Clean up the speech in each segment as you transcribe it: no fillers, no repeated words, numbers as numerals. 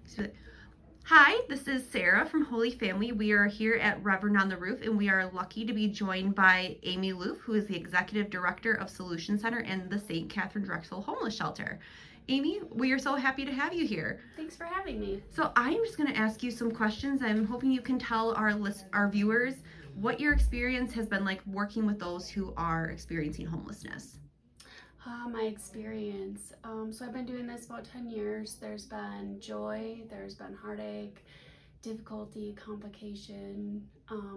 So, hi, this is Sarah from Holy Family. We are here at Reverend on the Roof, and we are lucky to be joined by Amy Loof, who is the Executive Director of Solution Center and the St. Katharine Drexel Homeless Shelter. Amy, we are so happy to have you here. Thanks for having me. So I'm just going to ask you some questions. I'm hoping you can tell our viewers what your experience has been like working with those who are experiencing homelessness. My experience. So I've been doing this about 10 years. There's been joy, there's been heartache, difficulty, complication,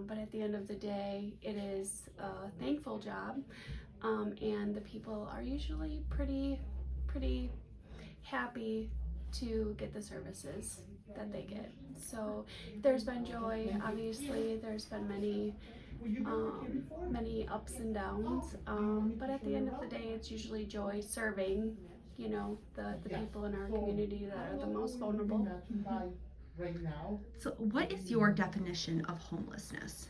but at the end of the day, it is a thankful job, and the people are usually pretty happy to get the services that they get. So there's been joy, obviously, there's been many ups and downs, but at the end of the day, it's usually joy serving, the people in our community that are the most vulnerable. So, what is your definition of homelessness?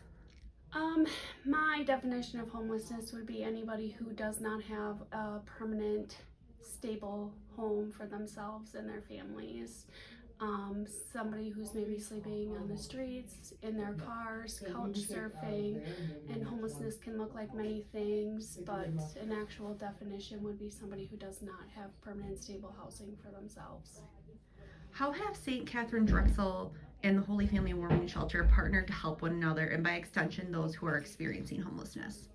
My definition of homelessness would be anybody who does not have a permanent, stable home for themselves and their families. Somebody who's maybe sleeping on the streets, in their cars, couch surfing, and homelessness can look like many things, but an actual definition would be somebody who does not have permanent, stable housing for themselves. How have St. Katharine Drexel and the Holy Family Warming Shelter partnered to help one another and by extension those who are experiencing homelessness?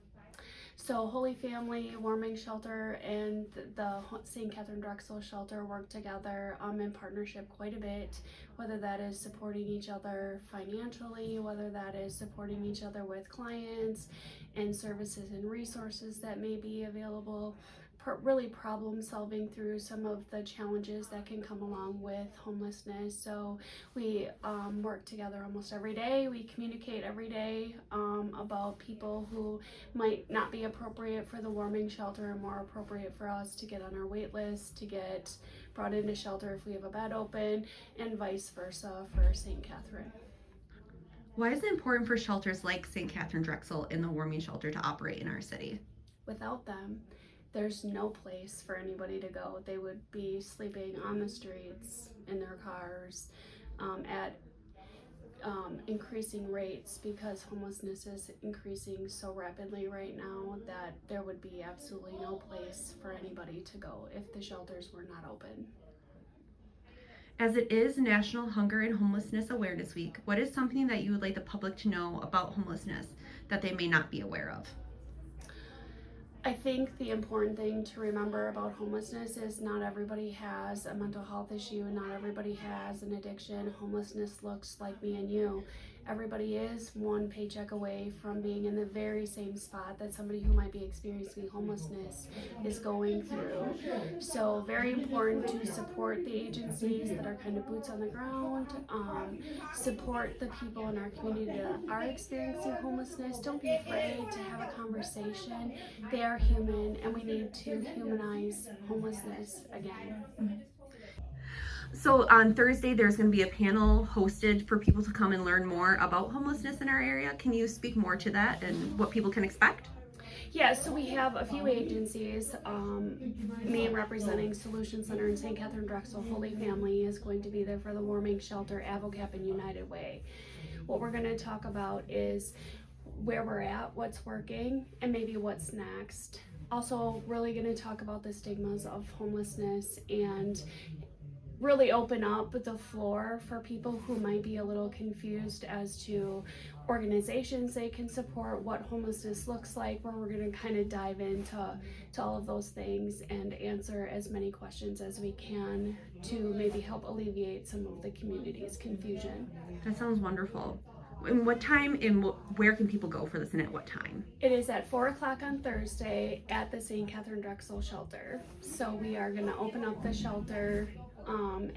So Holy Family Warming Shelter and the St. Katharine Drexel Shelter work together in partnership quite a bit, whether that is supporting each other financially, whether that is supporting each other with clients and services and resources that may be available, really problem solving through some of the challenges that can come along with homelessness. So we work together almost every day. We communicate every day about people who might not be appropriate for the warming shelter and more appropriate for us to get on our wait list, to get brought into shelter if we have a bed open, and vice versa for St. Katharine. Why is it important for shelters like St. Katharine Drexel and the Warming Shelter to operate in our city? Without them, there's no place for anybody to go. They would be sleeping on the streets, in their cars, at increasing rates because homelessness is increasing so rapidly right now that there would be absolutely no place for anybody to go if the shelters were not open. As it is National Hunger and Homelessness Awareness Week, what is something that you would like the public to know about homelessness that they may not be aware of? I think the important thing to remember about homelessness is not everybody has a mental health issue, not everybody has an addiction. Homelessness looks like me and you. Everybody is one paycheck away from being in the very same spot that somebody who might be experiencing homelessness is going through. So very important to support the agencies that are kind of boots on the ground, support the people in our community that are experiencing homelessness. Don't be afraid to have a conversation. They are human, and we need to humanize homelessness again. So on Thursday, there's going to be a panel hosted for people to come and learn more about homelessness in our area. Can you speak more to that and what people can expect? Yeah, so we have a few agencies. Me representing Solution Center in St. Katharine Drexel. Holy Family is going to be there for the warming shelter, AvoCap, and United Way. What we're going to talk about is where we're at, what's working, and maybe what's next. Also, really going to talk about the stigmas of homelessness and really open up the floor for people who might be a little confused as to organizations they can support, what homelessness looks like, where we're going to kind of dive into all of those things and answer as many questions as we can to maybe help alleviate some of the community's confusion. That sounds wonderful. And what time and where can people go for this and at what time? It is at 4 o'clock on Thursday at the St. Katharine Drexel shelter. So we are going to open up the shelter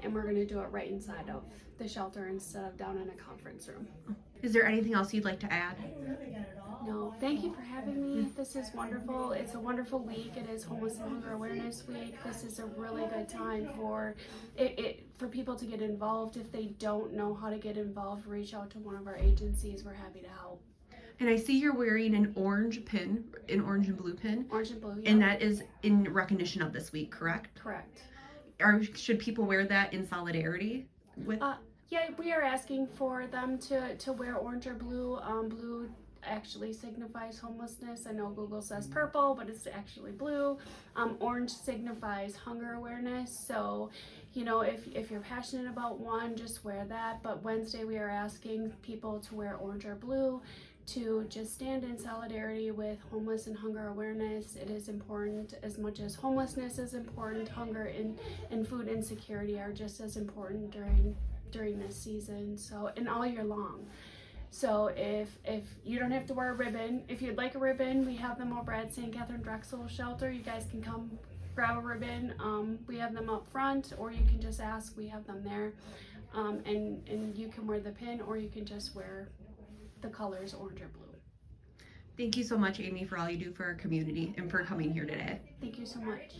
and we're going to do it right inside of the shelter instead of down in a conference room. Is there anything else you'd like to add? No, thank you for having me. This is wonderful. It's a wonderful week. It is Homeless and Hunger Awareness Week. This is a really good time for for people to get involved. If they don't know how to get involved, reach out to one of our agencies. We're happy to help. And I see you're wearing an orange pin, an orange and blue pin. Orange and blue, yeah. And that is in recognition of this week, correct? Correct. Should people wear that in solidarity with? Yeah, we are asking for them to wear orange or blue. Blue actually signifies homelessness. I know Google says purple, but it's actually blue. Orange signifies hunger awareness. So, you know, if you're passionate about one, just wear that. But Wednesday we are asking people to wear orange or blue to just stand in solidarity with homeless and hunger awareness. It is important as much as homelessness is important. Hunger and food insecurity are just as important during this season, so, and all year long. So if you don't have to wear a ribbon, if you'd like a ribbon, we have them over at St. Katharine Drexel shelter. You guys can come grab a ribbon. We have them up front, or you can just ask, we have them there. And you can wear the pin, or you can just wear the colors orange or blue. Thank you so much, Amy, for all you do for our community and for coming here today. Thank you so much.